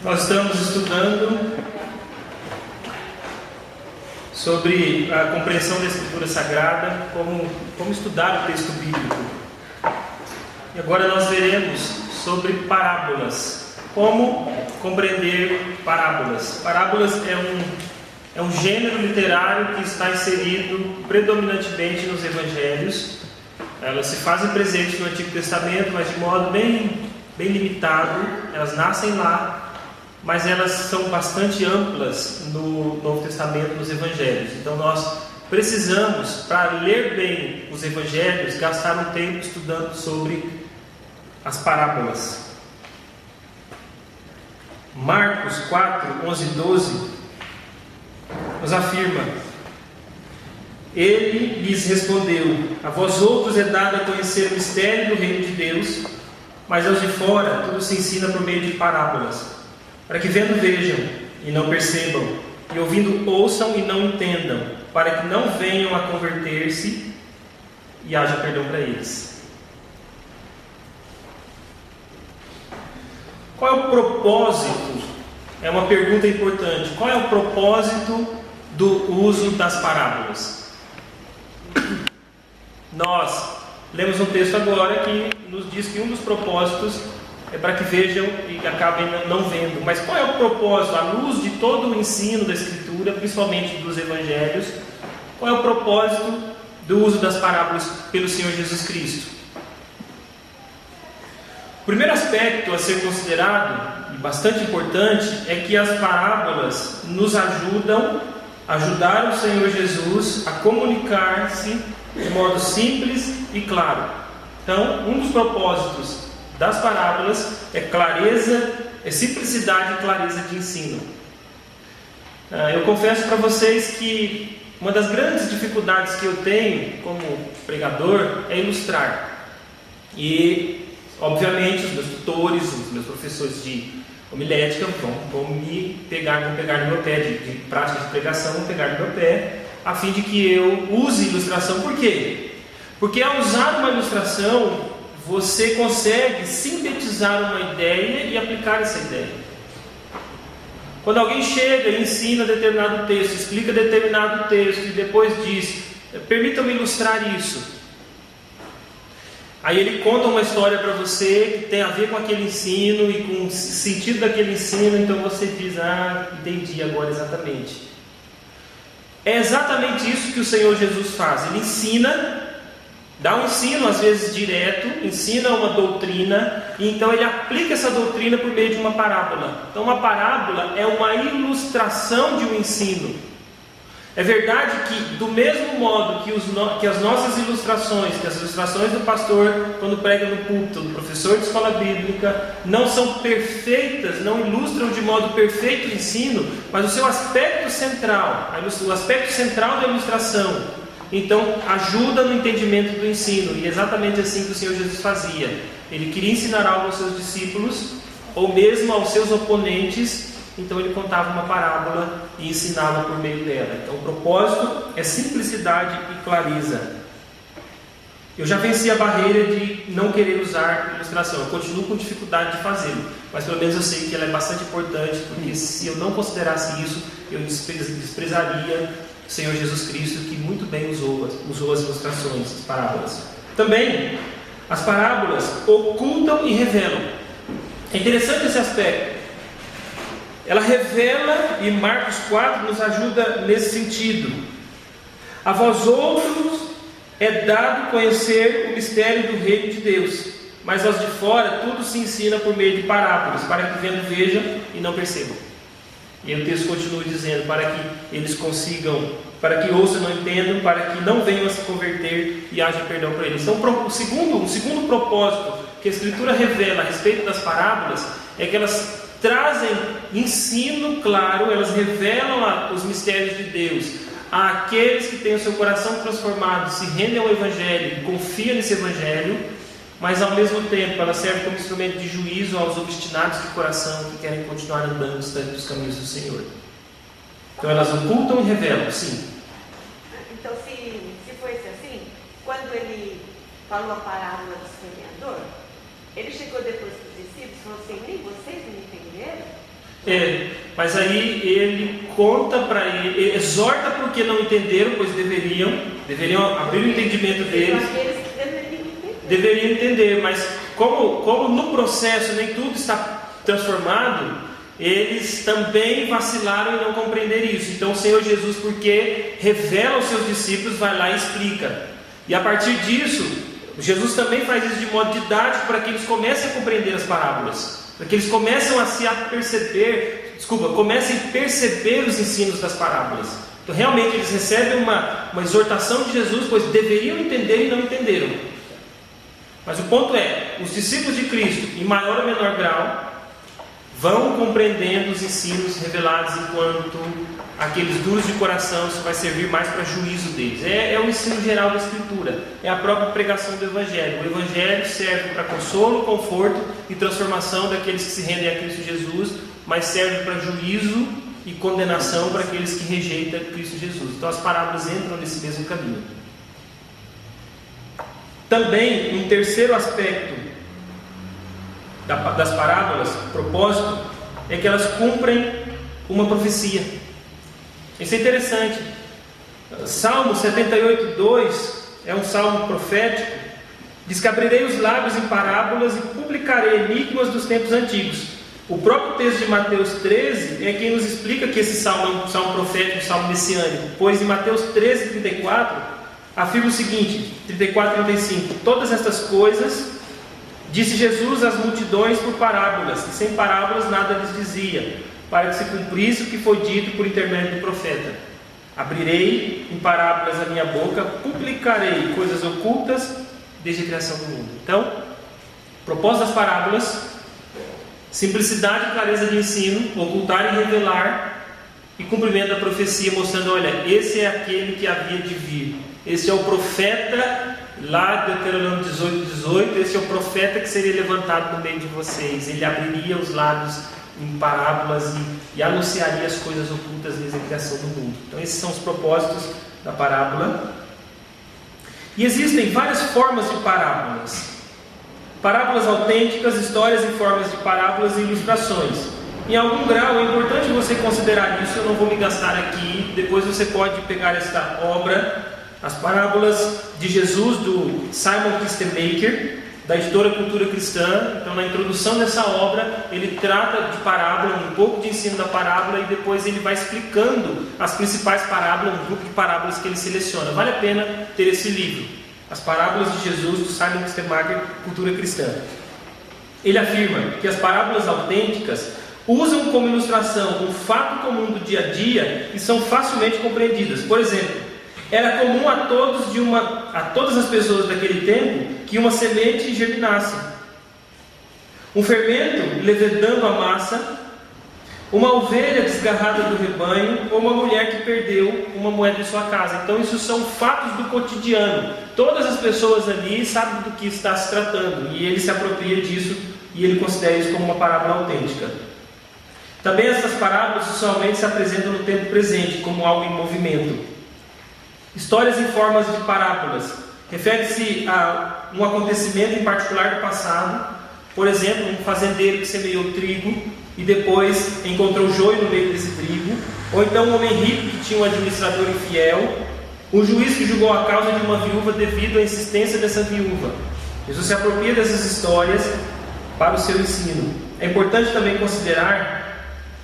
Nós estamos estudando sobre a compreensão da Escritura Sagrada, como estudar o texto bíblico. E agora nós veremos sobre parábolas, como compreender parábolas. Parábolas é um gênero literário que está inserido predominantemente nos Evangelhos. Elas se fazem presentes no Antigo Testamento, mas de modo bem limitado. Elas nascem lá, mas elas são bastante amplas no Novo Testamento, nos Evangelhos. Então nós precisamos, para ler bem os Evangelhos, gastar um tempo estudando sobre as parábolas. Marcos 4, 11 e 12 nos afirma: Ele lhes respondeu: A vós outros é dado a conhecer o mistério do reino de Deus, mas aos de fora tudo se ensina por meio de parábolas, para que vendo vejam e não percebam, e ouvindo ouçam e não entendam, para que não venham a converter-se e haja perdão para eles. Qual é o propósito? É uma pergunta importante. Qual é o propósito do uso das parábolas? Nós lemos um texto agora que nos diz que um dos propósitos é para que vejam e acabem não vendo. Mas qual é o propósito, à luz de todo o ensino da Escritura, principalmente dos Evangelhos, qual é o propósito do uso das parábolas pelo Senhor Jesus Cristo? O primeiro aspecto a ser considerado, e bastante importante, é que as parábolas nos ajudaram o Senhor Jesus a comunicar-se de modo simples e claro. Então, um dos propósitos das parábolas é clareza, é simplicidade e clareza de ensino. Eu confesso para vocês que uma das grandes dificuldades que eu tenho como pregador é ilustrar. E obviamente os meus tutores, os meus professores de homilética vão pegar no meu pé, de prática de pregação, vão pegar no meu pé, a fim de que eu use ilustração. Por quê? Porque ao usar uma ilustração, você consegue sintetizar uma ideia e aplicar essa ideia. Quando alguém chega e ensina determinado texto, explica determinado texto e depois diz: permita-me ilustrar isso. Aí ele conta uma história para você que tem a ver com aquele ensino e com o sentido daquele ensino, então você diz: entendi agora exatamente. É exatamente isso que o Senhor Jesus faz. Ele ensina, dá um ensino às vezes direto, ensina uma doutrina, e então ele aplica essa doutrina por meio de uma parábola. Então uma parábola é uma ilustração de um ensino. É verdade que, do mesmo modo que as nossas ilustrações, que as ilustrações do pastor quando prega no púlpito, do professor de escola bíblica, não são perfeitas, não ilustram de modo perfeito o ensino, mas o seu aspecto central, o aspecto central da ilustração, então ajuda no entendimento do ensino. E é exatamente assim que o Senhor Jesus fazia. Ele queria ensinar algo aos seus discípulos, ou mesmo aos seus oponentes. Então ele contava uma parábola e ensinava por meio dela. Então o propósito é simplicidade e clareza. Eu já venci a barreira de não querer usar ilustração. Eu continuo com dificuldade de fazê-lo, mas pelo menos eu sei que ela é bastante importante, porque se eu não considerasse isso, eu desprezaria o Senhor Jesus Cristo, que muito bem usou as ilustrações, as parábolas. Também as parábolas ocultam e revelam. É interessante esse aspecto. Ela revela, e Marcos 4 nos ajuda nesse sentido. A vós outros é dado conhecer o mistério do reino de Deus, mas aos de fora tudo se ensina por meio de parábolas, para que vendo vejam e não percebam. E aí o texto continua dizendo: para que eles consigam, para que ouçam e não entendam, para que não venham a se converter e haja perdão para eles. Então o segundo propósito que a Escritura revela a respeito das parábolas é que elas trazem ensino claro, elas revelam os mistérios de Deus àqueles que têm o seu coração transformado, se rendem ao Evangelho, confiam nesse Evangelho, mas ao mesmo tempo elas servem como instrumento de juízo aos obstinados de coração que querem continuar andando distante dos caminhos do Senhor. Então elas ocultam e revelam, sim. Então se fosse assim, quando ele falou a parábola do semeador, ele chegou depois que discípulos, falou assim, nem vocês me entenderam? Mas aí ele conta para ele, exorta porque não entenderam, pois deveriam abrir o entendimento deles. Aqueles que Deveriam entender, mas como no processo nem tudo está transformado, eles também vacilaram em não compreender isso. Então o Senhor Jesus, porque revela aos seus discípulos, vai lá e explica. E a partir disso, Jesus também faz isso de modo didático para que eles comecem a compreender as parábolas, para que eles comecem comecem a perceber os ensinos das parábolas. Então realmente eles recebem uma exortação de Jesus, pois deveriam entender e não entenderam. Mas o ponto é, os discípulos de Cristo, em maior ou menor grau, vão compreendendo os ensinos revelados, enquanto aqueles duros de coração, isso vai servir mais para juízo deles. É o ensino geral da Escritura, é a própria pregação do Evangelho. O Evangelho serve para consolo, conforto e transformação daqueles que se rendem a Cristo Jesus, mas serve para juízo e condenação para aqueles que rejeitam Cristo Jesus. Então as parábolas entram nesse mesmo caminho. Também, um terceiro aspecto das parábolas, propósito, é que elas cumprem uma profecia. Isso é interessante. Salmo 78:2 é um salmo profético. Diz que abrirei os lábios em parábolas e publicarei enigmas dos tempos antigos. O próprio texto de Mateus 13 é quem nos explica que esse salmo é um salmo profético, um salmo messiânico, pois em Mateus 13:34 afirma o seguinte, 34:35: todas estas coisas disse Jesus às multidões por parábolas, e sem parábolas nada lhes dizia, para que se cumprisse o que foi dito por intermédio do profeta. Abrirei em parábolas a minha boca, publicarei coisas ocultas desde a criação do mundo. Então, propósito das parábolas: simplicidade e clareza de ensino, ocultar e revelar, e cumprimento da profecia, mostrando, olha, esse é aquele que havia de vir, esse é o profeta, lá de Deuteronômio 18:18, esse é o profeta que seria levantado no meio de vocês. Ele abriria os lábios em parábolas e anunciaria as coisas ocultas desde a criação do mundo. Então esses são os propósitos da parábola. E existem várias formas de parábolas. Parábolas autênticas, histórias em formas de parábolas e ilustrações. Em algum grau é importante você considerar isso, eu não vou me gastar aqui. Depois você pode pegar esta obra, As Parábolas de Jesus, do Simon Kistemaker, da editora Cultura Cristã. Então, na introdução dessa obra, ele trata de parábola, um pouco de ensino da parábola, e depois ele vai explicando as principais parábolas, um grupo de parábolas que ele seleciona. Vale a pena ter esse livro, As Parábolas de Jesus, do Simon Kistemaker, Cultura Cristã. Ele afirma que as parábolas autênticas usam como ilustração um fato comum do dia a dia e são facilmente compreendidas. Por exemplo, era comum a todas as pessoas daquele tempo que uma semente germinasse, um fermento levedando a massa, uma ovelha desgarrada do rebanho, ou uma mulher que perdeu uma moeda em sua casa. Então isso são fatos do cotidiano. Todas as pessoas ali sabem do que está se tratando, e ele se apropria disso e ele considera isso como uma parábola autêntica. Também essas parábolas usualmente se apresentam no tempo presente como algo em movimento. Histórias em formas de parábolas refere-se a um acontecimento em particular do passado. Por exemplo, um fazendeiro que semeou trigo e depois encontrou joio no meio desse trigo, ou então um homem rico que tinha um administrador infiel, um juiz que julgou a causa de uma viúva devido à insistência dessa viúva. Jesus se apropria dessas histórias para o seu ensino. É importante também considerar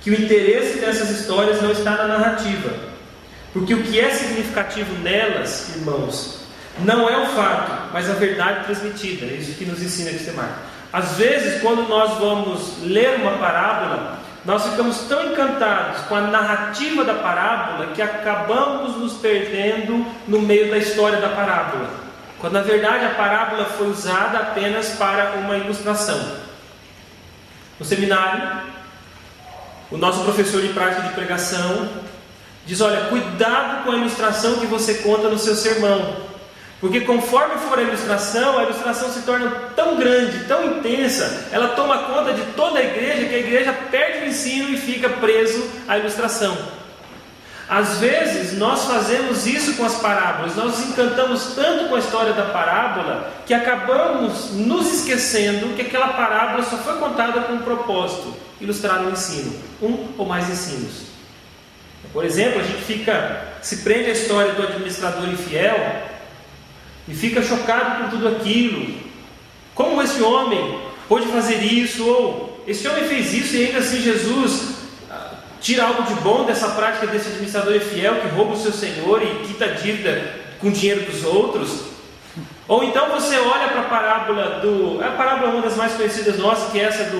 que o interesse dessas histórias não está na narrativa, porque o que é significativo nelas, irmãos, não é o fato, mas a verdade transmitida. É isso que nos ensina Kistemaker. Às vezes, quando nós vamos ler uma parábola, nós ficamos tão encantados com a narrativa da parábola que acabamos nos perdendo no meio da história da parábola, quando na verdade a parábola foi usada apenas para uma ilustração. No seminário, o nosso professor de prática de pregação diz: olha, cuidado com a ilustração que você conta no seu sermão, porque conforme for a ilustração se torna tão grande, tão intensa, ela toma conta de toda a igreja, que a igreja perde o ensino e fica preso à ilustração. Às vezes nós fazemos isso com as parábolas, nós nos encantamos tanto com a história da parábola que acabamos nos esquecendo que aquela parábola só foi contada com um propósito: ilustrar um ensino, um ou mais ensinos. Por exemplo, a gente se prende à história do administrador infiel e fica chocado com tudo aquilo. Como esse homem pôde fazer isso? Ou esse homem fez isso e ainda assim Jesus tira algo de bom dessa prática desse administrador infiel que rouba o seu senhor e quita a dívida com o dinheiro dos outros? Ou então você olha para a parábola a parábola uma das mais conhecidas nossas, que é essa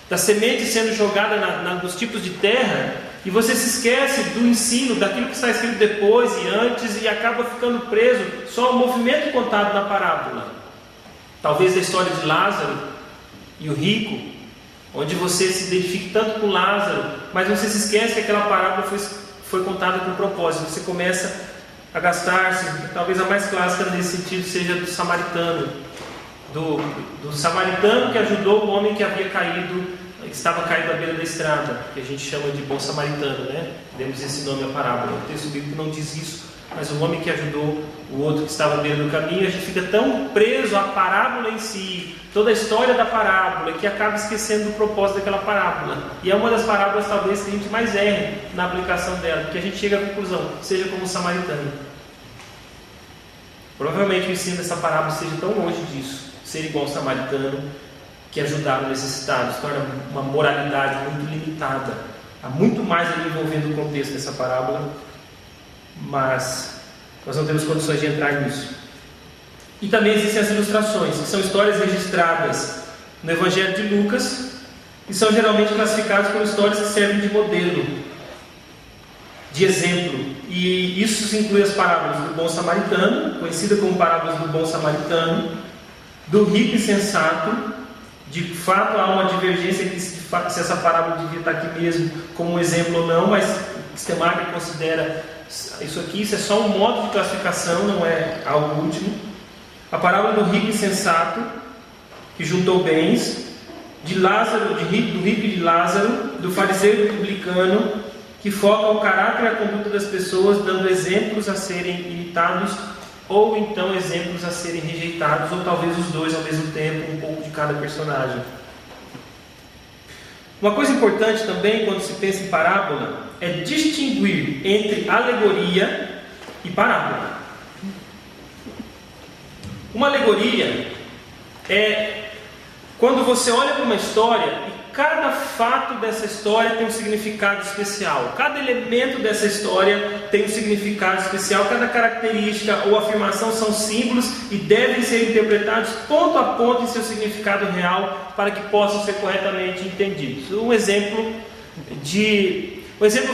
da semente sendo jogada nos tipos de terra, e você se esquece do ensino, daquilo que está escrito depois e antes, e acaba ficando preso só ao movimento contado na parábola. Talvez a história de Lázaro e o rico, onde você se identifique tanto com Lázaro, mas você se esquece que aquela parábola foi contada com propósito. Você começa a gastar-se. Talvez a mais clássica nesse sentido seja do samaritano, do samaritano que ajudou o homem que havia caído, que estava caído à beira da estrada, que a gente chama de bom samaritano, né? Demos esse nome à parábola. O texto bíblico não diz isso, mas o homem que ajudou o outro que estava à beira do caminho, a gente fica tão preso à parábola em si, toda a história da parábola, que acaba esquecendo do propósito daquela parábola. E é uma das parábolas talvez que a gente mais erre na aplicação dela, porque a gente chega à conclusão: seja como o samaritano. Provavelmente o ensino dessa parábola seja tão longe disso, ser igual ao samaritano, que ajudar os necessitados, torna uma moralidade muito limitada. Há muito mais ali envolvendo o contexto dessa parábola, mas nós não temos condições de entrar nisso. E também existem as ilustrações, que são histórias registradas no Evangelho de Lucas, e são geralmente classificadas como histórias que servem de modelo, de exemplo. E isso inclui as parábolas do bom samaritano, conhecida como parábolas do bom samaritano, do rico insensato. De fato há uma divergência que se essa parábola devia estar aqui mesmo como um exemplo ou não, mas o Stemacher considera isso é só um modo de classificação, não é algo último. A parábola do rico insensato, que juntou bens, de Lázaro, do rico e de Lázaro, do fariseu e do publicano, que foca o caráter e a conduta das pessoas, dando exemplos a serem imitados, ou então exemplos a serem rejeitados, ou talvez os dois ao mesmo tempo, um pouco de cada personagem. Uma coisa importante também quando se pensa em parábola é distinguir entre alegoria e parábola. Uma alegoria é quando você olha para uma história e cada fato dessa história tem um significado especial. Cada elemento dessa história tem um significado especial. Cada característica ou afirmação são símbolos e devem ser interpretados ponto a ponto em seu significado real para que possam ser corretamente entendidos. Um exemplo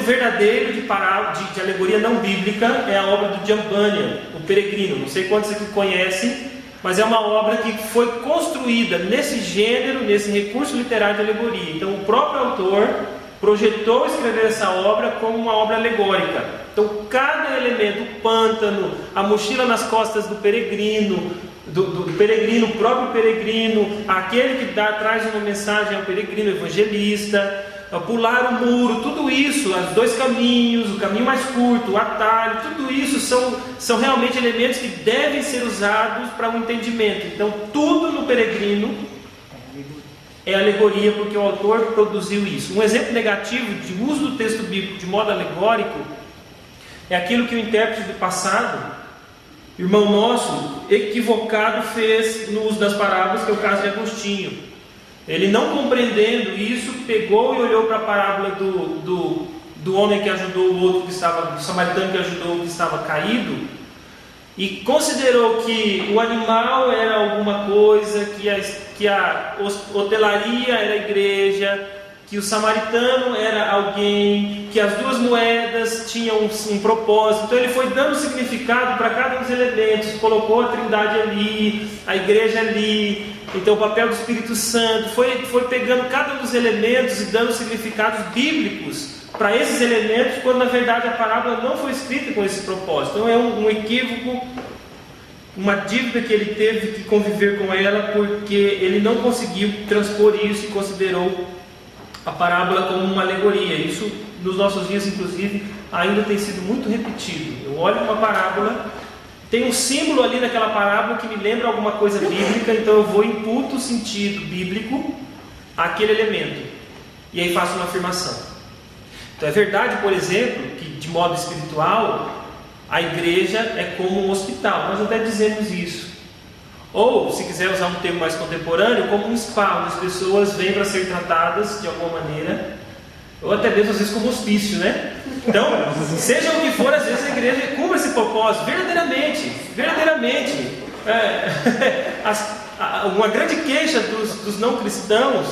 verdadeiro de alegoria não bíblica é a obra do John Bunyan, O Peregrino. Não sei quantos aqui conhecem, mas é uma obra que foi construída nesse gênero, nesse recurso literário de alegoria. Então o próprio autor projetou escrever essa obra como uma obra alegórica. Então cada elemento, o pântano, a mochila nas costas do peregrino, o próprio peregrino, aquele que traz uma mensagem ao peregrino, evangelista, pular o muro, tudo isso, os dois caminhos, o caminho mais curto, o atalho, tudo isso são realmente elementos que devem ser usados para o entendimento. Então tudo no peregrino é alegoria, porque o autor produziu isso. Um exemplo negativo de uso do texto bíblico de modo alegórico é aquilo que o intérprete do passado, irmão nosso, equivocado, fez no uso das parábolas, que é o caso de Agostinho. Ele, não compreendendo isso, pegou e olhou para a parábola do homem que ajudou o outro do samaritano que ajudou o que estava caído, e considerou que o animal era alguma coisa, que a hotelaria era a igreja, que o samaritano era alguém, que as duas moedas tinham um propósito. Então ele foi dando significado para cada um dos elementos, colocou a Trindade ali, a igreja ali, então o papel do Espírito Santo, foi pegando cada um dos elementos e dando significados bíblicos para esses elementos, quando na verdade a parábola não foi escrita com esse propósito. Então é um equívoco, uma dívida que ele teve que conviver com ela, porque ele não conseguiu transpor isso e considerou a parábola como uma alegoria. Isso, nos nossos dias, inclusive, ainda tem sido muito repetido. Eu olho uma parábola, tem um símbolo ali naquela parábola que me lembra alguma coisa bíblica, então eu vou imputo o sentido bíblico àquele elemento, e aí faço uma afirmação. Então é verdade, por exemplo, que de modo espiritual, a igreja é como um hospital. Nós até dizemos isso. Ou, se quiser usar um termo mais contemporâneo, como um spa, onde as pessoas vêm para ser tratadas de alguma maneira, ou até mesmo às vezes como hospício, né? Então, seja o que for, às vezes a igreja cumpre esse propósito verdadeiramente. Uma grande queixa dos não cristãos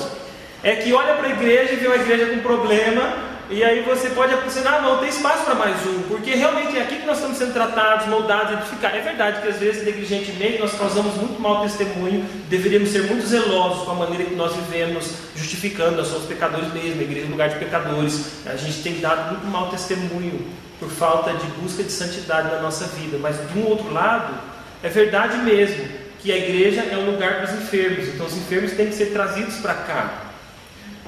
é que olha para a igreja e vê uma igreja com problema, e aí você pode apostar, não tem espaço para mais um, porque realmente é aqui que nós estamos sendo tratados, moldados, edificados. É verdade que às vezes negligentemente nós causamos muito mau testemunho, deveríamos ser muito zelosos com a maneira que nós vivemos, justificando, nós somos pecadores mesmo, a igreja é um lugar de pecadores. A gente tem dado muito mau testemunho por falta de busca de santidade na nossa vida. Mas de um outro lado, é verdade mesmo que a igreja é um lugar para os enfermos, então os enfermos têm que ser trazidos para cá.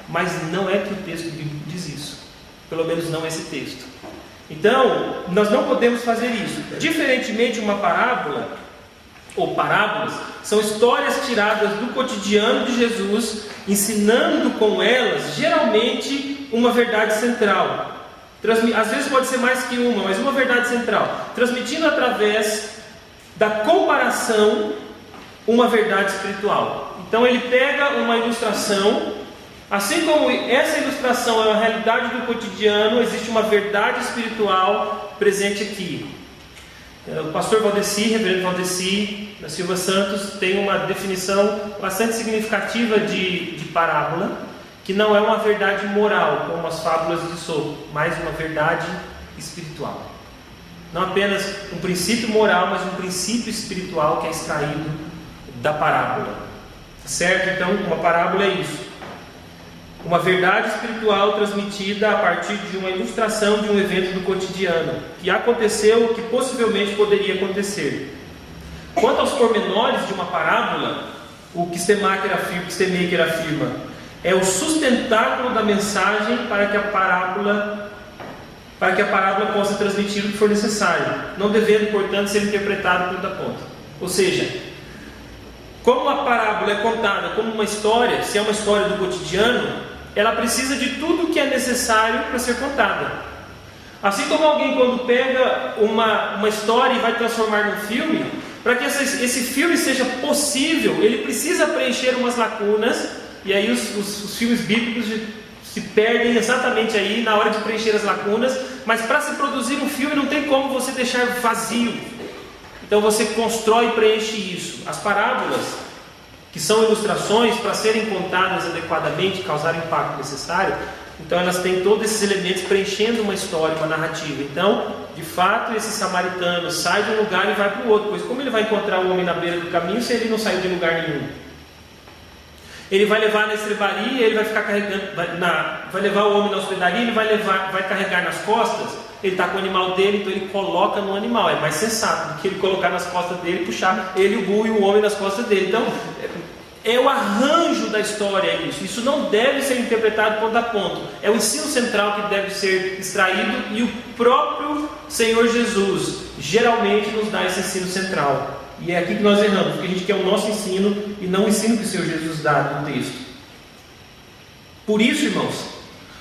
Mas não é que o texto bíblico diz isso. Pelo menos não esse texto. Então, nós não podemos fazer isso. Diferentemente, uma parábola, ou parábolas, são histórias tiradas do cotidiano de Jesus, ensinando com elas, geralmente, uma verdade central. Às vezes pode ser mais que uma, mas uma verdade central. Transmitindo através da comparação uma verdade espiritual. Então, ele pega uma ilustração. Assim como essa ilustração é uma realidade do cotidiano, existe uma verdade espiritual presente aqui. O pastor Valdeci, reverendo Valdeci da Silva Santos, tem uma definição bastante significativa de parábola, que não é uma verdade moral, como as fábulas de Esopo, mas uma verdade espiritual. Não apenas um princípio moral, mas um princípio espiritual que é extraído da parábola. Certo? Então, uma parábola é isso. Uma verdade espiritual transmitida a partir de uma ilustração de um evento do cotidiano, que aconteceu ou que possivelmente poderia acontecer. Quanto aos pormenores de uma parábola, o que Stemaker afirma é o sustentáculo da mensagem para que a parábola possa transmitir o que for necessário, não devendo, portanto, ser interpretada por ponta a ponta. Ou seja, como a parábola é contada como uma história, se é uma história do cotidiano, ela precisa de tudo o que é necessário para ser contada. Assim como alguém, quando pega uma história e vai transformar num filme, para que esse filme seja possível, ele precisa preencher umas lacunas, e aí os filmes bíblicos se perdem exatamente aí na hora de preencher as lacunas. Mas para se produzir um filme não tem como você deixar vazio, então você constrói e preenche isso. As parábolas, que são ilustrações para serem contadas adequadamente, causar o impacto necessário, então elas têm todos esses elementos preenchendo uma história, uma narrativa. Então, de fato, esse samaritano sai de um lugar e vai para o outro, pois como ele vai encontrar o homem na beira do caminho se ele não saiu de lugar nenhum? Ele vai levar na estrebaria, ele vai ficar carregando, vai levar o homem na hospedaria, ele vai carregar nas costas. Ele está com o animal dele, então ele coloca no animal. É mais sensato do que ele colocar nas costas dele e puxar ele, o burro e o homem nas costas dele. Então, é o arranjo da história isso. Isso não deve ser interpretado ponto a ponto. É o ensino central que deve ser extraído, e o próprio Senhor Jesus geralmente nos dá esse ensino central. E é aqui que nós erramos, porque a gente quer o nosso ensino e não o ensino que o Senhor Jesus dá no texto. Por isso, irmãos,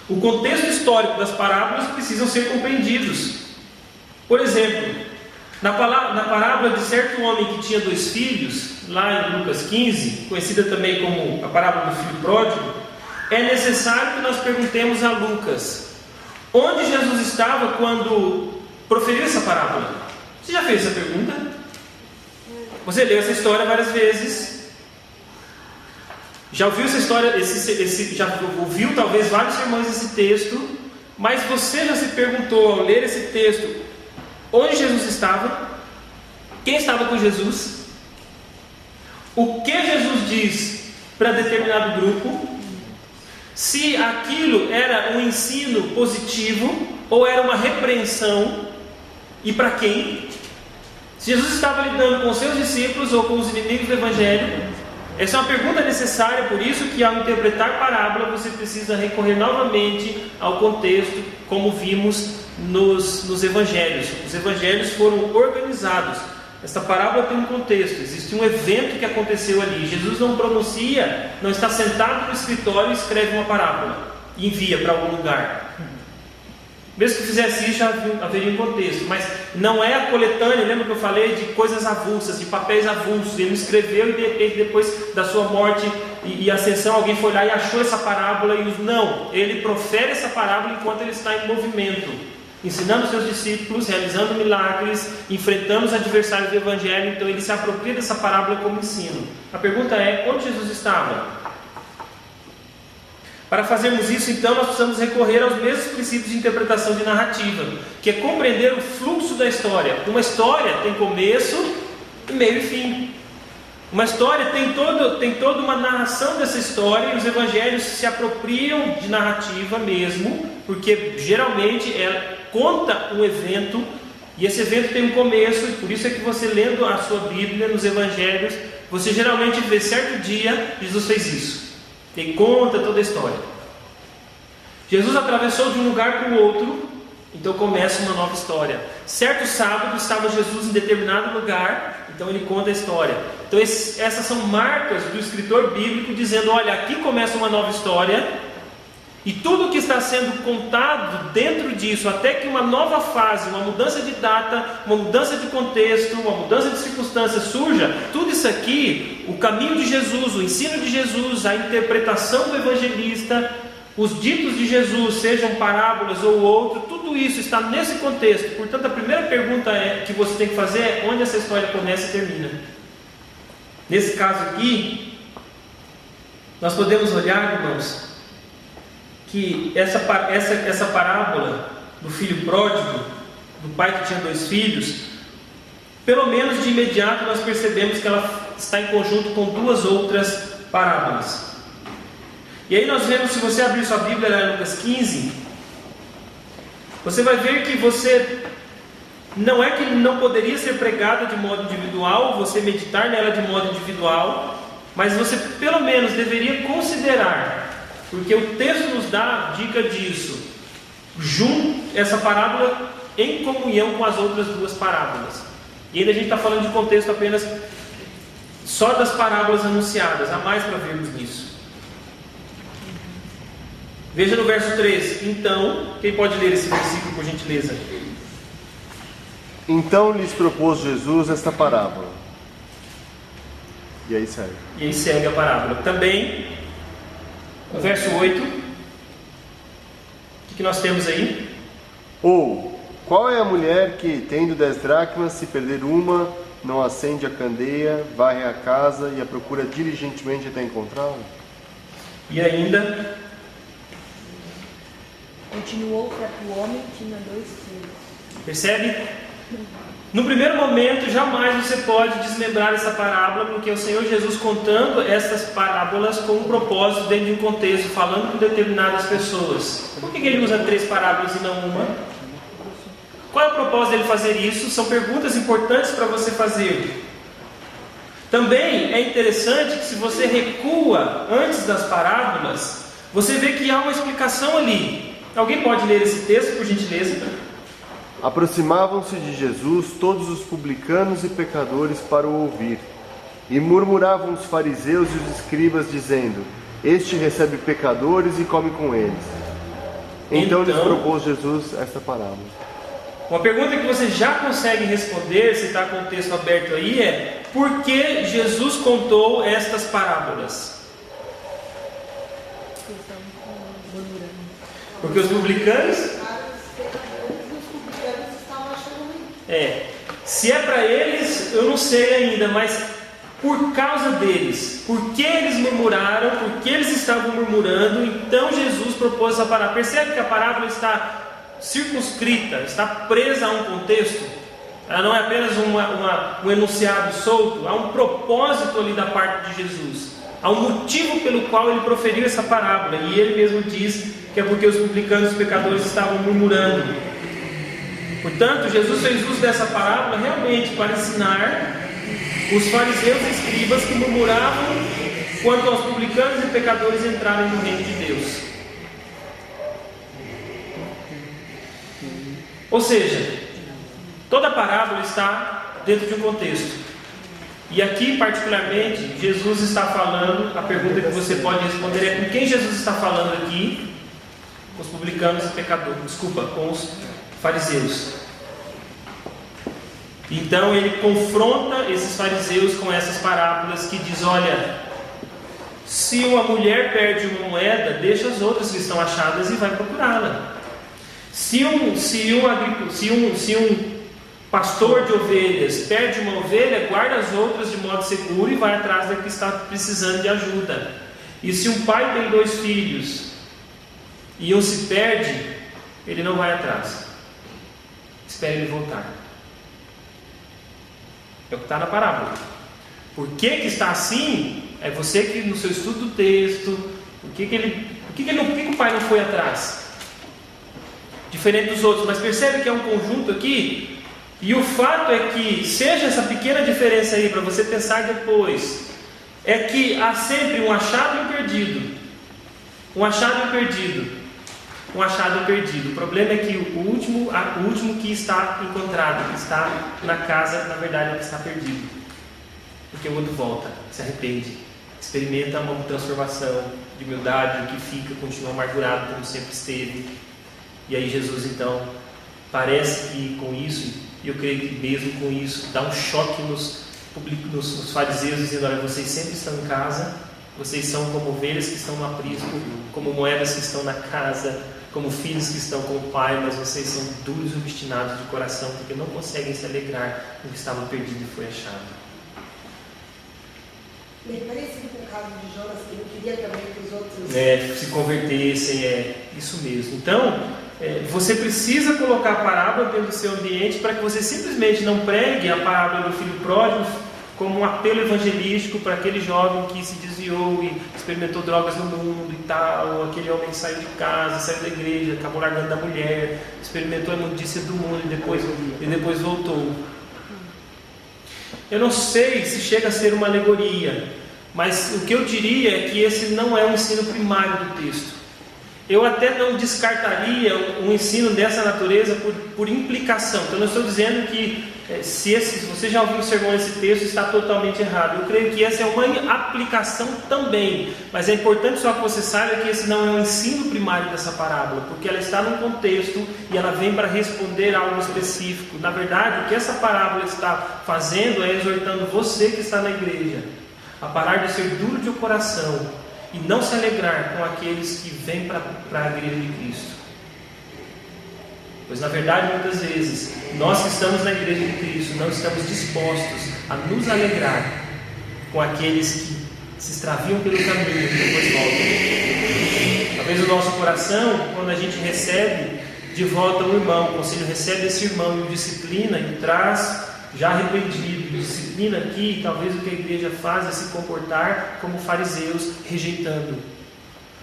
o contexto histórico das parábolas precisam ser compreendidos. Por exemplo, na parábola de certo homem que tinha 2 filhos, lá em Lucas 15, conhecida também como a parábola do filho pródigo, é necessário que nós perguntemos a Lucas onde Jesus estava quando proferiu essa parábola. Você já fez essa pergunta? Você leu essa história várias vezes, já ouviu essa história, já ouviu talvez vários sermões desse texto, mas você já se perguntou ao ler esse texto onde Jesus estava? Quem estava com Jesus? O que Jesus diz para determinado grupo? Se aquilo era um ensino positivo ou era uma repreensão, e para quem? Se Jesus estava lidando com os seus discípulos ou com os inimigos do Evangelho, Essa é uma pergunta necessária, por isso que ao interpretar parábola você precisa recorrer novamente ao contexto, como vimos nos evangelhos. Os evangelhos foram organizados. Esta parábola tem um contexto, existe um evento que aconteceu ali. Jesus não pronuncia, não está sentado no escritório e escreve uma parábola e envia para algum lugar. Mesmo que fizesse isso, já haveria um contexto, mas não é a coletânea. Lembra que eu falei de coisas avulsas, de papéis avulsos? Ele escreveu e de repente, depois da sua morte e ascensão, alguém foi lá e achou essa parábola e não, ele profere essa parábola enquanto ele está em movimento, ensinando seus discípulos, realizando milagres, enfrentando os adversários do Evangelho. Então ele se apropria dessa parábola como ensino. A pergunta é, onde Jesus estava? Para fazermos isso, então, nós precisamos recorrer aos mesmos princípios de interpretação de narrativa, que é compreender o fluxo da história. Uma história tem começo, meio e fim. Uma história tem toda uma narração dessa história, e os evangelhos se apropriam de narrativa mesmo, porque geralmente ela conta um evento, e esse evento tem um começo, e por isso é que você, lendo a sua Bíblia nos evangelhos, você geralmente vê certo dia Jesus fez isso. Ele conta toda a história. Jesus atravessou de um lugar para o outro, então começa uma nova história. Certo sábado estava Jesus em determinado lugar, então ele conta a história. Então essas são marcas do escritor bíblico dizendo, olha, aqui começa uma nova história, e tudo que está sendo contado dentro disso, até que uma nova fase, uma mudança de data, uma mudança de contexto, uma mudança de circunstâncias surja, tudo isso aqui, o caminho de Jesus, o ensino de Jesus, a interpretação do evangelista, os ditos de Jesus, sejam parábolas ou outro, tudo isso está nesse contexto. Portanto, a primeira pergunta que você tem que fazer é onde essa história começa e termina. Nesse caso aqui, nós podemos olhar, irmãos, que essa parábola do filho pródigo, do pai que tinha 2 filhos, pelo menos de imediato nós percebemos que ela está em conjunto com 2 outras parábolas. E aí nós vemos, se você abrir sua Bíblia lá em Lucas 15, você vai ver que não é que não poderia ser pregada de modo individual, você meditar nela de modo individual, mas você pelo menos deveria considerar, porque o texto nos dá dica disso, essa parábola em comunhão com as outras 2 parábolas. E ainda a gente está falando de contexto apenas só das parábolas anunciadas, há mais para vermos nisso. Veja no verso 3. Então, quem pode ler esse versículo por gentileza? Então lhes propôs Jesus esta parábola. E aí segue. E aí segue a parábola. Também, no verso 8, o que nós temos aí? Ou, qual é a mulher que, tendo 10 dracmas, se perder uma, não acende a candeia, varre a casa e a procura diligentemente até encontrá-la? E ainda... Continuou o certo homem, tinha 2 filhos. Percebe? No primeiro momento, jamais você pode desmembrar essa parábola, porque o Senhor Jesus contando essas parábolas com um propósito dentro de um contexto, falando com determinadas pessoas. Por que ele usa 3 parábolas e não uma? Qual é o propósito dele fazer isso? São perguntas importantes para você fazer. Também é interessante que se você recua antes das parábolas, você vê que há uma explicação ali. Alguém pode ler esse texto, por gentileza? Aproximavam-se de Jesus todos os publicanos e pecadores para o ouvir, e murmuravam os fariseus e os escribas, dizendo: Este recebe pecadores e come com eles. Então lhes propôs Jesus esta parábola. Uma pergunta que você já consegue responder, se está com o texto aberto aí, é: por que Jesus contou estas parábolas? Porque os publicanos se é para eles, eu não sei ainda, mas por causa deles, porque eles murmuraram, porque eles estavam murmurando, então Jesus propôs essa parábola. Percebe que a parábola está circunscrita, está presa a um contexto, ela não é apenas um enunciado solto, há um propósito ali da parte de Jesus, há um motivo pelo qual ele proferiu essa parábola, e ele mesmo diz que é porque os publicanos e os pecadores estavam murmurando. Portanto, Jesus fez uso dessa parábola realmente para ensinar os fariseus e escribas que murmuravam quanto aos publicanos e pecadores entrarem no reino de Deus. Ou seja, toda a parábola está dentro de um contexto. E aqui, particularmente, Jesus está falando, a pergunta que você pode responder é: com quem Jesus está falando aqui? Com os publicanos e pecadores, com os fariseus. Então ele confronta esses fariseus com essas parábolas que diz: olha, se uma mulher perde uma moeda, deixa as outras que estão achadas e vai procurá-la. Se um pastor de ovelhas perde uma ovelha, guarda as outras de modo seguro e vai atrás da que está precisando de ajuda. E se um pai tem 2 filhos e um se perde, ele não vai atrás, espera ele voltar. É o que está na parábola. Por que está assim? É você que no seu estudo do texto, por que o pai não foi atrás? Diferente dos outros, mas percebe que é um conjunto aqui. E o fato é que, seja essa pequena diferença aí para você pensar depois, é que há sempre um achado e um perdido. Um achado e um perdido. Um achado e perdido. O problema é que o último que está encontrado, que está na casa, na verdade é o que está perdido. Porque o outro volta, se arrepende, experimenta uma transformação de humildade, o que fica, continua amargurado como sempre esteve. E aí Jesus então, parece que com isso, e eu creio que mesmo com isso, dá um choque nos fariseus, dizendo: olha, vocês sempre estão em casa, vocês são como ovelhas que estão no aprisco, como moedas que estão na casa, como filhos que estão com o pai, mas vocês são duros e obstinados de coração, porque não conseguem se alegrar no que estava perdido e foi achado. Bem parecido com o caso de Jonas, que não queria também que os outros se convertessem, isso mesmo. Então, você precisa colocar a parábola dentro do seu ambiente para que você simplesmente não pregue a parábola do filho pródigo como um apelo evangelístico para aquele jovem que se desviou e experimentou drogas no mundo e tal, aquele homem que saiu de casa, saiu da igreja, acabou largando da mulher, experimentou a imundícia do mundo e depois voltou. Eu não sei se chega a ser uma alegoria, mas o que eu diria é que esse não é o ensino primário do texto. Eu até não descartaria um ensino dessa natureza por implicação. Então, eu não estou dizendo que se você já ouviu o sermão nesse texto, está totalmente errado. Eu creio que essa é uma aplicação também. Mas é importante só que você saiba que esse não é o ensino primário dessa parábola, porque ela está num contexto e ela vem para responder a algo específico. Na verdade, o que essa parábola está fazendo é exortando você que está na igreja a parar de ser duro de coração e não se alegrar com aqueles que vêm para a igreja de Cristo. Pois na verdade, muitas vezes, nós que estamos na igreja de Cristo não estamos dispostos a nos alegrar com aqueles que se extraviam pelo caminho e depois voltam. Talvez o nosso coração, quando a gente recebe de volta um irmão, o conselho recebe esse irmão e o disciplina e o traz já arrependido, disciplina aqui, talvez o que a igreja faz é se comportar como fariseus, rejeitando,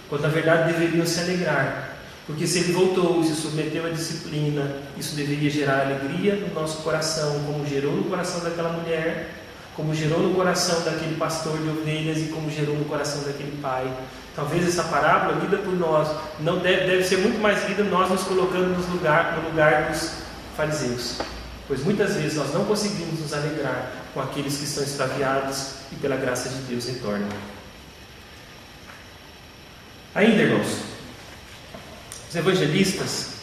quando na verdade deveriam se alegrar, porque se ele voltou, se submeteu à disciplina, isso deveria gerar alegria no nosso coração, como gerou no coração daquela mulher, como gerou no coração daquele pastor de ovelhas e como gerou no coração daquele pai. Talvez essa parábola, lida por nós, não deve ser muito mais lida nós nos colocando no lugar dos fariseus. Pois muitas vezes nós não conseguimos nos alegrar com aqueles que estão extraviados e pela graça de Deus retornam. Ainda, irmãos, os evangelistas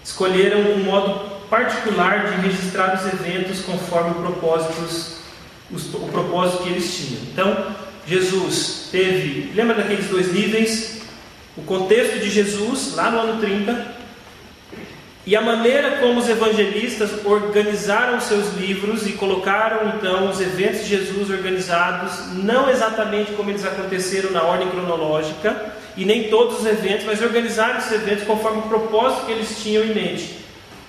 escolheram um modo particular de registrar os eventos conforme o propósito que eles tinham. Então, Jesus teve, lembra daqueles 2 níveis? O contexto de Jesus, lá no ano 30, e a maneira como os evangelistas organizaram seus livros e colocaram então os eventos de Jesus organizados, não exatamente como eles aconteceram na ordem cronológica, e nem todos os eventos, mas organizaram esses eventos conforme o propósito que eles tinham em mente.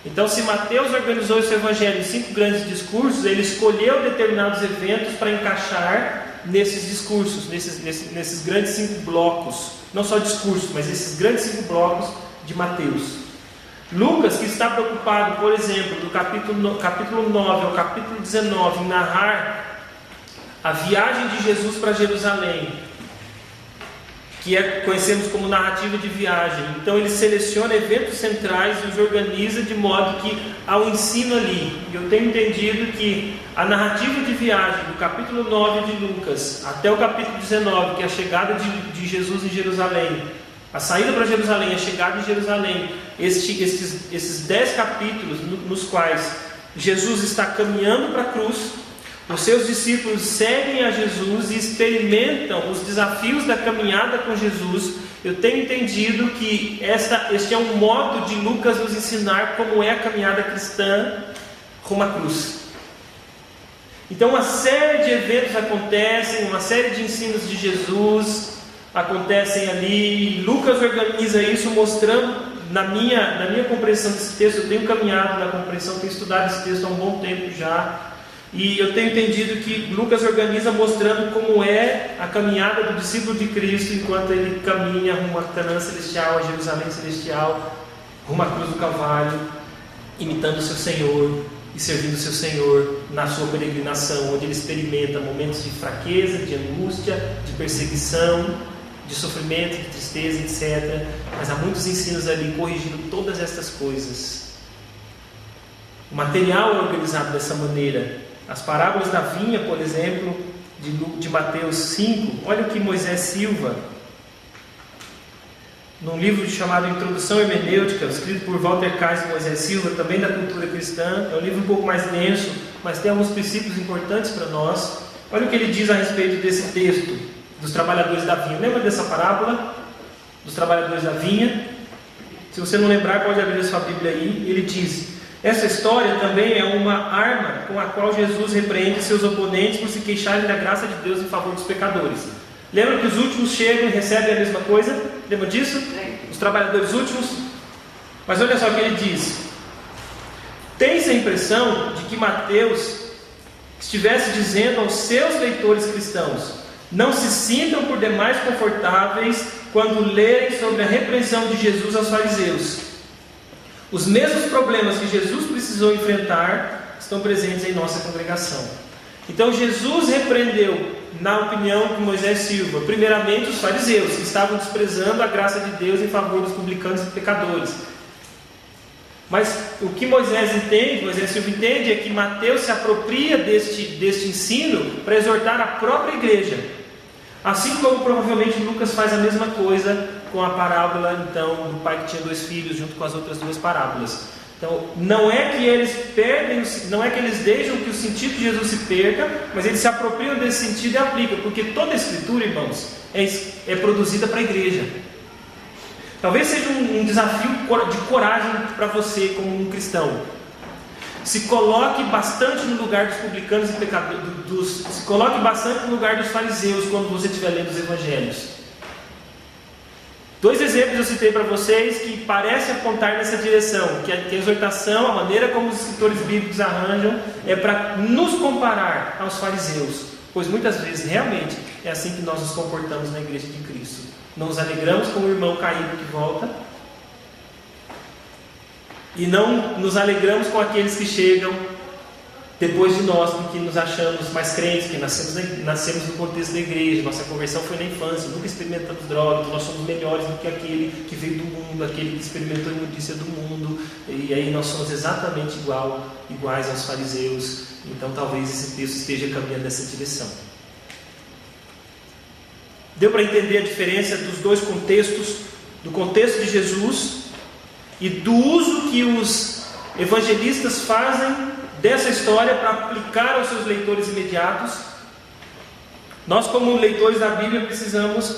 Então, se Mateus organizou esse evangelho em 5 grandes discursos, ele escolheu determinados eventos para encaixar nesses discursos, nesses grandes 5 blocos, não só discursos, mas esses grandes 5 blocos de Mateus. Lucas, que está preocupado, por exemplo, do capítulo 9 ao capítulo 19, em narrar a viagem de Jesus para Jerusalém, que conhecemos como narrativa de viagem. Então ele seleciona eventos centrais e os organiza de modo que há um ensino ali. E eu tenho entendido que a narrativa de viagem do capítulo 9 de Lucas até o capítulo 19, que é a chegada de Jesus em Jerusalém, a saída para Jerusalém, a chegada em Jerusalém, esses 10 capítulos nos quais Jesus está caminhando para a cruz, os seus discípulos seguem a Jesus e experimentam os desafios da caminhada com Jesus. Eu tenho entendido que este é um modo de Lucas nos ensinar como é a caminhada cristã rumo à cruz. Então uma série de eventos acontecem, uma série de ensinos de Jesus acontecem ali. Lucas organiza isso mostrando, na minha compreensão desse texto, eu tenho caminhado na compreensão, tenho estudado esse texto há um bom tempo já, e eu tenho entendido que Lucas organiza mostrando como é a caminhada do discípulo de Cristo enquanto ele caminha rumo a Canaã celestial, a Jerusalém celestial, rumo à cruz do Calvário, imitando o seu Senhor e servindo o seu Senhor na sua peregrinação, onde ele experimenta momentos de fraqueza, de angústia, de perseguição, de sofrimento, de tristeza, etc. Mas há muitos ensinos ali corrigindo todas estas coisas. O material é organizado dessa maneira. As parábolas da vinha, por exemplo, de Mateus 5, olha o que Moisés Silva, num livro chamado Introdução Hermenêutica, escrito por Walter Kais e Moisés Silva, também da cultura cristã, é um livro um pouco mais denso, mas tem alguns princípios importantes para nós. Olha o que ele diz a respeito desse texto, dos trabalhadores da vinha. Lembra dessa parábola dos trabalhadores da vinha? Se você não lembrar, pode abrir a sua Bíblia aí. Ele diz: essa história também é uma arma com a qual Jesus repreende seus oponentes por se queixarem da graça de Deus em favor dos pecadores. Lembra que os últimos chegam e recebem a mesma coisa? Lembra disso? Os trabalhadores últimos? Mas olha só o que ele diz. Tem-se a impressão de que Mateus estivesse dizendo aos seus leitores cristãos: não se sintam por demais confortáveis quando lerem sobre a repreensão de Jesus aos fariseus. Os mesmos problemas que Jesus precisou enfrentar estão presentes em nossa congregação. Então Jesus repreendeu, na opinião de Moisés Silva, primeiramente os fariseus, que estavam desprezando a graça de Deus em favor dos publicanos e pecadores. Mas o que Moisés Silva entende é que Mateus se apropria deste ensino para exortar a própria igreja. Assim como provavelmente Lucas faz a mesma coisa com a parábola então do pai que tinha 2 filhos, junto com as outras 2 parábolas. Então não é que eles não é que eles deixam que o sentido de Jesus se perca, mas eles se apropriam desse sentido e aplicam, porque toda a escritura, irmãos, é produzida para a igreja. Talvez seja um desafio de coragem para você como um cristão. Se coloque bastante no lugar dos publicanos e pecadores, se coloque bastante no lugar dos fariseus quando você estiver lendo os evangelhos. 2 exemplos eu citei para vocês que parecem apontar nessa direção, que a exortação, a maneira como os escritores bíblicos arranjam, é para nos comparar aos fariseus, pois muitas vezes realmente é assim que nós nos comportamos na igreja de Cristo. Não nos alegramos com o irmão caído que volta, e não nos alegramos com aqueles que chegam depois de nós, porque nos achamos mais crentes, que nascemos no contexto da igreja, nossa conversão foi na infância, nunca experimentamos drogas, nós somos melhores do que aquele que veio do mundo, aquele que experimentou a imundícia do mundo, e aí nós somos exatamente iguais aos fariseus. Então talvez esse texto esteja caminhando nessa direção. Deu para entender a diferença dos 2 contextos, do contexto de Jesus e do uso que os evangelistas fazem dessa história para aplicar aos seus leitores imediatos? Nós, como leitores da Bíblia, precisamos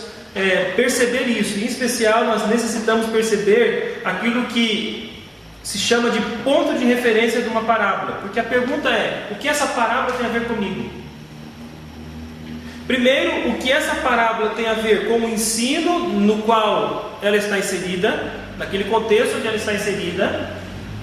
perceber isso. Em especial, nós necessitamos perceber aquilo que se chama de ponto de referência de uma parábola. Porque a pergunta é: o que essa parábola tem a ver comigo? Primeiro, o que essa parábola tem a ver com o ensino no qual ela está inserida, naquele contexto onde ela está inserida.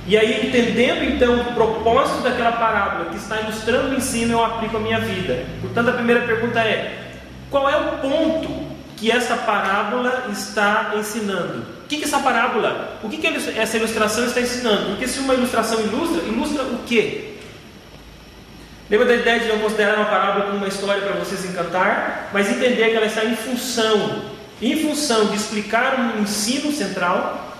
E aí, entendendo então o propósito daquela parábola que está ilustrando o ensino, eu aplico a minha vida. Portanto, a primeira pergunta é: qual é o ponto que essa parábola está ensinando? O que essa parábola, o que essa ilustração está ensinando? Porque se uma ilustração ilustra o quê? Lembra da ideia de não considerar uma parábola como uma história para vocês encantar, mas entender que ela está em função de explicar um ensino central.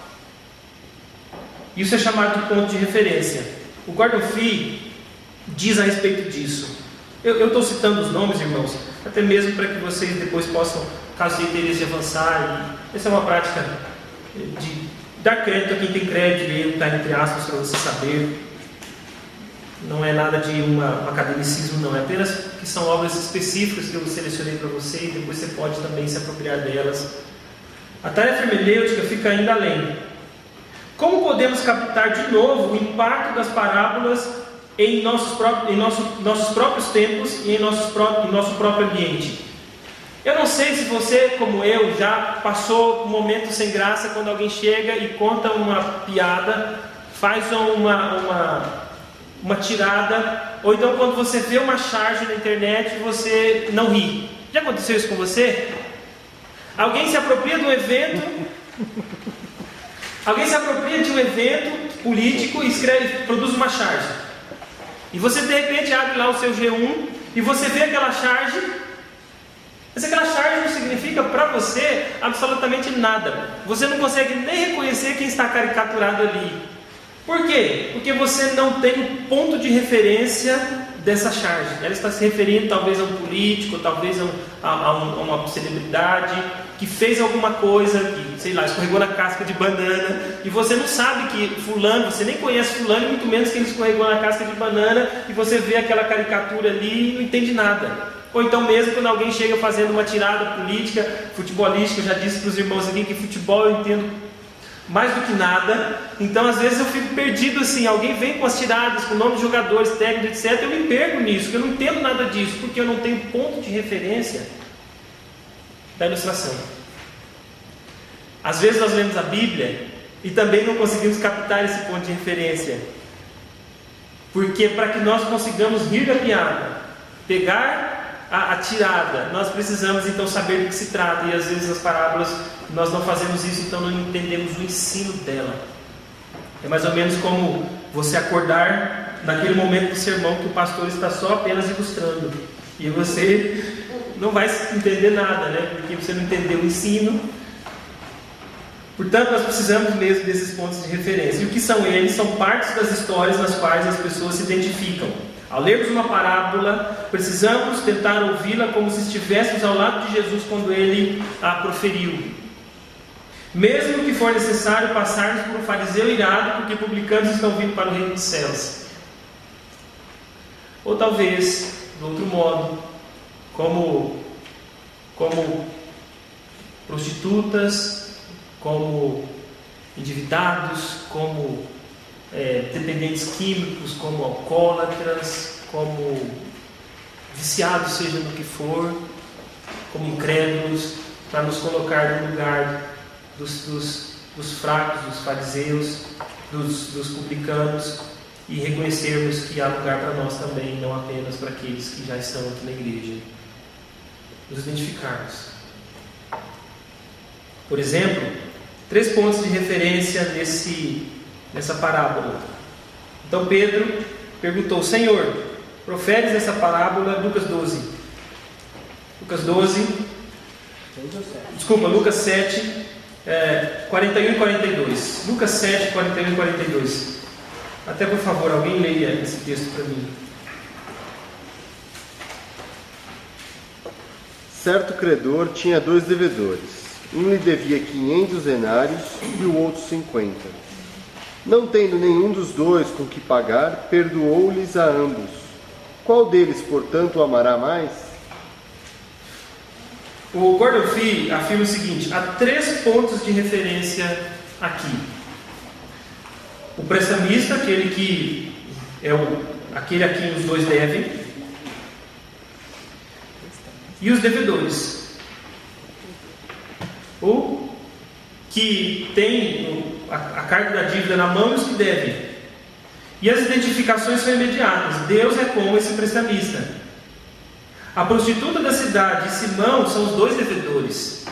Isso é chamado de ponto de referência. O Gordon Fee diz a respeito disso. Eu estou citando os nomes, irmãos, até mesmo para que vocês depois possam, caso tenham interesse de avançar. Essa é uma prática de dar crédito a quem tem crédito, e está entre aspas para você saber. Não é nada de um academicismo, não. É apenas que são obras específicas que eu selecionei para você e depois você pode também se apropriar delas. A tarefa hermenêutica fica ainda além. Como podemos captar de novo o impacto das parábolas em nossos próprios tempos e em nosso próprio ambiente? Eu não sei se você, como eu, já passou um momento sem graça quando alguém chega e conta uma piada, faz uma tirada, ou então quando você vê uma charge na internet você não ri. Já aconteceu isso com você? Alguém se apropria de um evento político e produz uma charge. E você de repente abre lá o seu G1 e você vê aquela charge, mas aquela charge não significa para você absolutamente nada. Você não consegue nem reconhecer quem está caricaturado ali. Por quê? Porque você não tem um ponto de referência dessa charge. Ela está se referindo talvez a um político, talvez a uma celebridade que fez alguma coisa, que, sei lá, escorregou na casca de banana, e você não sabe que fulano, você nem conhece fulano, e muito menos que ele escorregou na casca de banana, e você vê aquela caricatura ali e não entende nada. Ou então mesmo quando alguém chega fazendo uma tirada política, futebolística, eu já disse para os irmãos aqui que futebol eu entendo mais do que nada, então às vezes eu fico perdido assim, alguém vem com as tiradas, com o nome de jogadores, técnicos, etc, eu me perco nisso, porque eu não entendo nada disso, porque eu não tenho ponto de referência da ilustração. Às vezes nós lemos a Bíblia e também não conseguimos captar esse ponto de referência, porque para que nós consigamos rir da piada, pegar a tirada, nós precisamos então saber do que se trata, e às vezes as parábolas nós não fazemos isso, então não entendemos o ensino dela. É mais ou menos como você acordar naquele momento do sermão que o pastor está só apenas ilustrando, e você não vai entender nada, né? Porque você não entendeu o ensino. Portanto, nós precisamos mesmo desses pontos de referência. E o que são eles? São partes das histórias nas quais as pessoas se identificam. Ao lermos uma parábola, precisamos tentar ouvi-la como se estivéssemos ao lado de Jesus quando ele a proferiu. Mesmo que for necessário passarmos por um fariseu irado porque publicanos estão vindo para o reino dos céus. Ou talvez, de outro modo, como prostitutas, como endividados, como dependentes químicos, como alcoólatras, como viciados, seja no que for, como incrédulos, para nos colocar no lugar dos fracos, dos fariseus, dos publicanos, e reconhecermos que há lugar para nós também, não apenas para aqueles que já estão aqui na igreja. Nos identificarmos. Por exemplo, 3 pontos de referência nessa parábola. Então Pedro perguntou: Senhor, proferes essa parábola? Lucas 7, 41 e 42. Lucas 7, 41 e 42. Até por favor, alguém leia esse texto para mim. Certo credor tinha 2 devedores. Um lhe devia 500 denários e o outro 50. Não tendo nenhum dos 2 com que pagar, perdoou-lhes a ambos. Qual deles, portanto, o amará mais? O Gordon Fee afirma o seguinte: há 3 pontos de referência aqui. O prestamista, aquele que é aquele a quem os 2 devem, e os devedores, o que tem a carga da dívida na mão e os que devem. E as identificações são imediatas. Deus é como esse prestamista. A prostituta da cidade e Simão são os 2 devedores.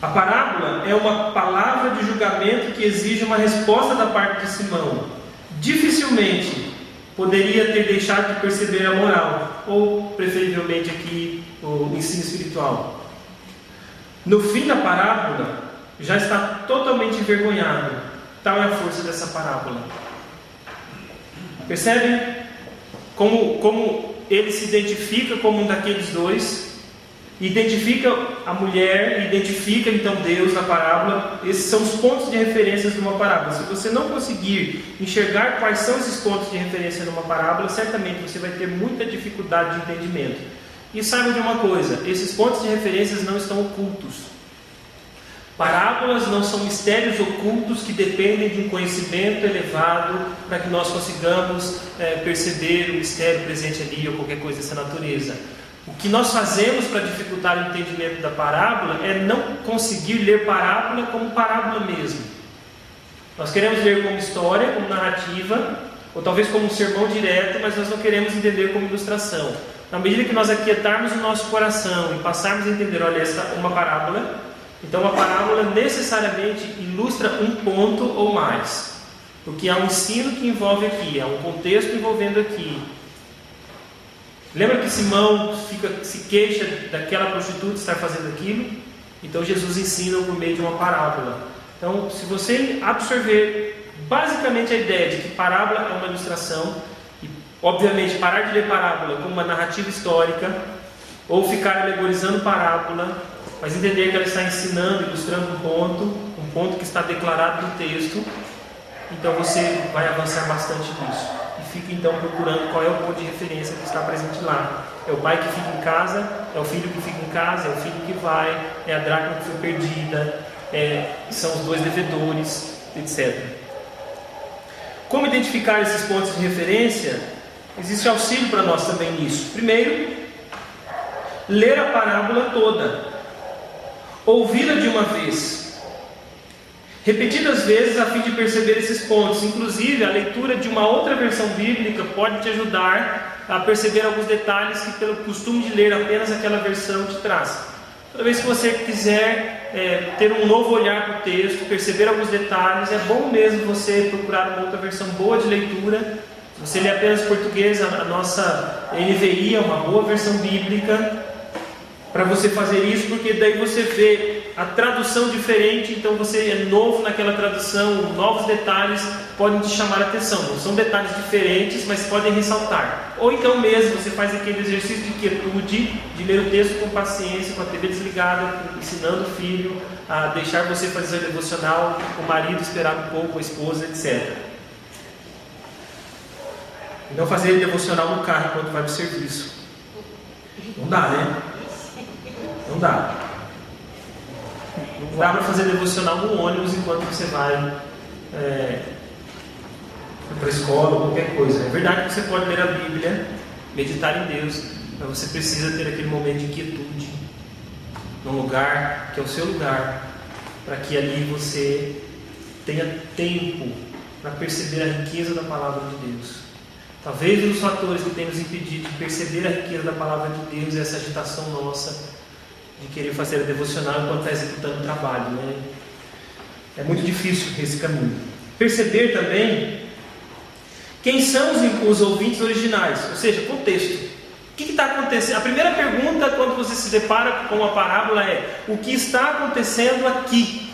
A parábola é uma palavra de julgamento que exige uma resposta da parte de Simão. Dificilmente poderia ter deixado de perceber a moral, ou preferivelmente aqui o ensino espiritual. No fim da parábola, já está totalmente envergonhado. Tal é a força dessa parábola. Percebem como ele se identifica como um daqueles dois, identifica a mulher, identifica então Deus na parábola. Esses são os pontos de referência de uma parábola. Se você não conseguir enxergar quais são esses pontos de referência numa parábola, certamente você vai ter muita dificuldade de entendimento. E saiba de uma coisa, esses pontos de referência não estão ocultos. Parábolas não são mistérios ocultos que dependem de um conhecimento elevado para que nós consigamos perceber o mistério presente ali ou qualquer coisa dessa natureza. O que nós fazemos para dificultar o entendimento da parábola é não conseguir ler parábola como parábola mesmo. Nós queremos ler como história, como narrativa, ou talvez como um sermão direto, mas nós não queremos entender como ilustração. Na medida que nós aquietarmos o nosso coração e passarmos a entender, olha, essa é uma parábola, então a parábola necessariamente ilustra um ponto ou mais. Porque há um ensino que envolve aqui, há um contexto envolvendo aqui. Lembra que Simão se queixa daquela prostituta estar fazendo aquilo? Então Jesus ensina por meio de uma parábola. Então, se você absorver basicamente a ideia de que parábola é uma ilustração, e obviamente parar de ler parábola como uma narrativa histórica, ou ficar alegorizando parábola, mas entender que ela está ensinando, ilustrando um ponto que está declarado no texto, então você vai avançar bastante nisso. E fica então procurando qual é o ponto de referência que está presente lá. É o pai que fica em casa, é o filho que fica em casa, é o filho que vai, é a dracma que foi perdida, são os dois devedores, etc. Como identificar esses pontos de referência? Existe auxílio para nós também nisso. Primeiro, ler a parábola toda, ouvi-la de uma vez, repetidas vezes, a fim de perceber esses pontos. Inclusive, a leitura de uma outra versão bíblica pode te ajudar a perceber alguns detalhes que, pelo costume de ler apenas aquela versão, te traz. Toda vez que você quiser ter um novo olhar para o texto, perceber alguns detalhes, é bom mesmo você procurar uma outra versão boa de leitura. Se você lê apenas português, a nossa NVI é uma boa versão bíblica para você fazer isso, porque daí você vê a tradução diferente, então você é novo naquela tradução, novos detalhes podem te chamar a atenção. Não são detalhes diferentes, mas podem ressaltar. Ou então mesmo você faz aquele exercício de quietude, de ler o texto com paciência, com a TV desligada, ensinando o filho a deixar você fazer o devocional, o marido esperar um pouco, a esposa, etc. E não fazer devocional no carro enquanto vai para o serviço. Não dá, né? Não dá. Não dá para fazer devocional no ônibus enquanto você vai para a escola ou qualquer coisa. É verdade que você pode ler a Bíblia, meditar em Deus, mas você precisa ter aquele momento de quietude, num lugar que é o seu lugar, para que ali você tenha tempo para perceber a riqueza da palavra de Deus. Talvez um dos fatores que tem nos impedido de perceber a riqueza da palavra de Deus é essa agitação nossa de querer fazer a devocional enquanto está executando o trabalho, né? É muito difícil esse caminho. Perceber também quem são os ouvintes originais, ou seja, contexto. O que está acontecendo? A primeira pergunta quando você se depara com uma parábola é: o que está acontecendo aqui?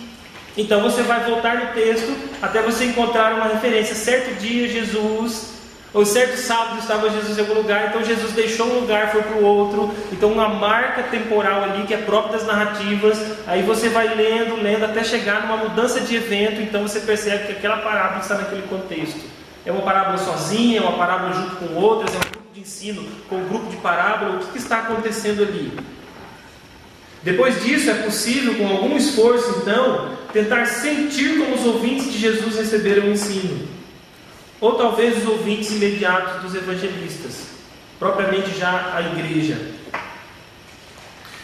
Então você vai voltar no texto até você encontrar uma referência. Certo dia Jesus, ou certo sábado estava Jesus em algum lugar, então Jesus deixou um lugar, foi para o outro. Então uma marca temporal ali que é própria das narrativas. Aí você vai lendo até chegar numa mudança de evento. Então você percebe que aquela parábola está naquele contexto. É uma parábola sozinha, é uma parábola junto com outras, é um grupo de ensino com um grupo de parábola. O que está acontecendo ali? Depois disso é possível, com algum esforço então, tentar sentir como os ouvintes de Jesus receberam o ensino. Ou talvez os ouvintes imediatos dos evangelistas, propriamente já a igreja.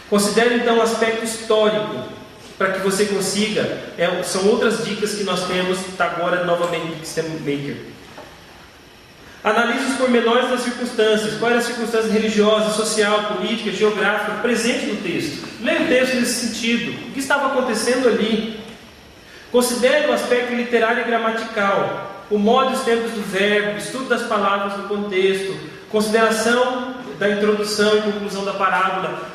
Considere então o aspecto histórico, para que você consiga, são outras dicas que nós temos, está agora novamente no System Maker. Analise os pormenores das circunstâncias, qual é a circunstância religiosa, social, política, geográfica, presente no texto. Leia o texto nesse sentido, o que estava acontecendo ali. Considere o aspecto literário e gramatical. o modo e os tempos do verbo, estudo das palavras no contexto, consideração da introdução e conclusão da parábola.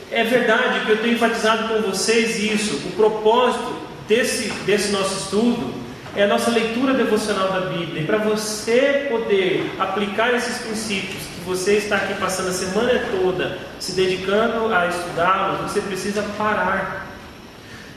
É verdade que eu tenho enfatizado com vocês isso. O propósito desse nosso estudo é a nossa leitura devocional da Bíblia. E para você poder aplicar esses princípios que você está aqui passando a semana toda se dedicando a estudá-los, você precisa parar.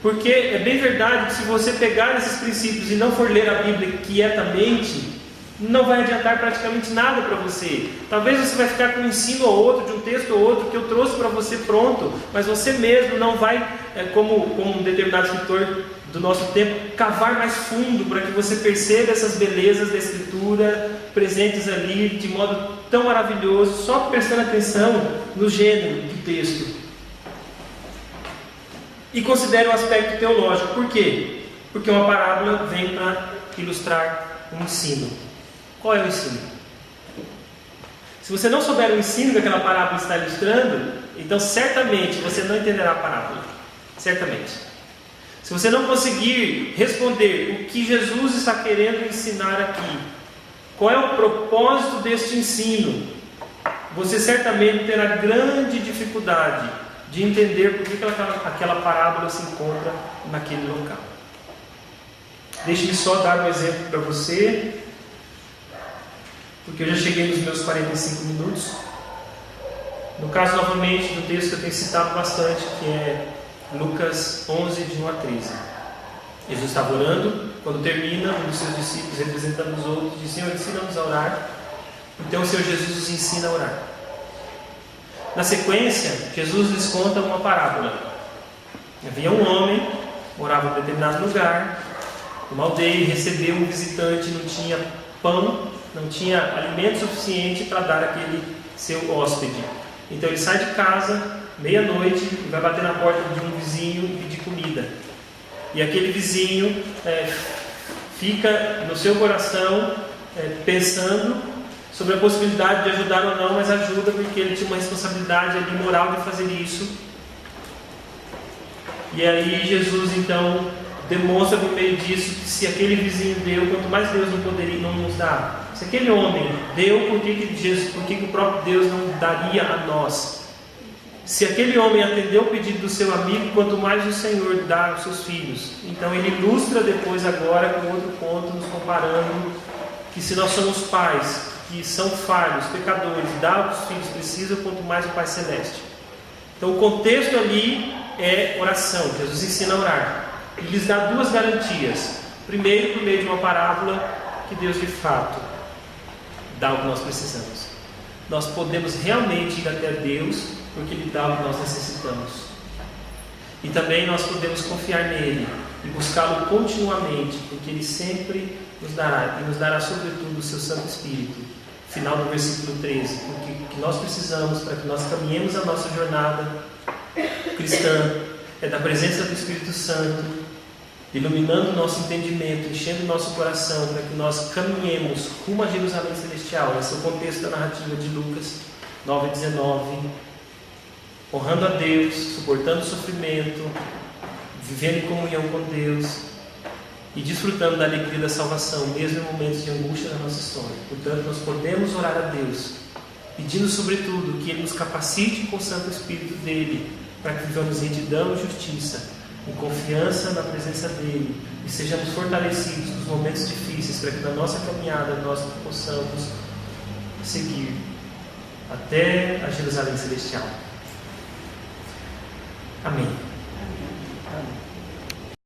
Porque é bem verdade que se você pegar esses princípios e não for ler a Bíblia quietamente, não vai adiantar praticamente nada para você. Talvez você vai ficar com um ensino ou outro, de um texto ou outro, que eu trouxe para você pronto, mas você mesmo não vai, como um determinado escritor do nosso tempo, cavar mais fundo para que você perceba essas belezas da Escritura presentes ali de modo tão maravilhoso, só prestando atenção no gênero do texto. E considere o aspecto teológico. Por quê? Porque uma parábola vem para ilustrar um ensino. Qual é o ensino? Se você não souber o ensino que aquela parábola está ilustrando, então certamente você não entenderá a parábola. Certamente. Se você não conseguir responder o que Jesus está querendo ensinar aqui, qual é o propósito deste ensino, você certamente terá grande dificuldade de entender por que aquela parábola se encontra naquele local. Deixe-me só dar um exemplo para você, porque eu já cheguei nos meus 45 minutos. No caso, novamente, do texto que eu tenho citado bastante, que é Lucas 11, de 1 a 13. Jesus estava orando, quando termina, um dos seus discípulos, representando os outros, diz: Senhor, ensina-nos a orar. Então o Senhor Jesus os ensina a orar. Na sequência, Jesus lhes conta uma parábola. Havia um homem, morava em determinado lugar, numa aldeia, e recebeu um visitante, não tinha pão, não tinha alimento suficiente para dar àquele seu hóspede. Então ele sai de casa, meia-noite, e vai bater na porta de um vizinho e pedir comida. E aquele vizinho fica no seu coração pensando sobre a possibilidade de ajudar ou não, mas ajuda porque ele tinha uma responsabilidade ali moral de fazer isso. E aí Jesus então demonstra por meio disso que se aquele vizinho deu, quanto mais Deus não nos dá. Se aquele homem deu, por que o próprio Deus não daria a nós? Se aquele homem atendeu o pedido do seu amigo, quanto mais o Senhor dá aos seus filhos. Então ele ilustra depois agora com outro ponto, nos comparando que se nós somos pais que são falhos, pecadores, dá aos filhos precisam, quanto mais o Pai Celeste. Então o contexto ali é oração. Jesus ensina a orar. E lhes dá duas garantias. Primeiro, por meio de uma parábola, que Deus de fato dá o que nós precisamos. Nós podemos realmente ir até Deus porque Ele dá o que nós necessitamos. E também nós podemos confiar nele e buscá-lo continuamente, porque Ele sempre nos dará, e nos dará sobretudo o seu Santo Espírito. Final do versículo 13, porque o que nós precisamos para que nós caminhemos a nossa jornada cristã é da presença do Espírito Santo, iluminando o nosso entendimento, enchendo o nosso coração, para que nós caminhemos rumo a Jerusalém Celestial. Esse é o contexto da narrativa de Lucas 9:19, honrando a Deus, suportando o sofrimento, vivendo em comunhão com Deus e desfrutando da alegria da salvação, mesmo em momentos de angústia da nossa história. Portanto, nós podemos orar a Deus, pedindo sobretudo que Ele nos capacite com o Santo Espírito dEle, para que vivamos em retidão e justiça, em confiança na presença dEle, e sejamos fortalecidos nos momentos difíceis, para que na nossa caminhada nós possamos seguir até a Jerusalém Celestial. Amém.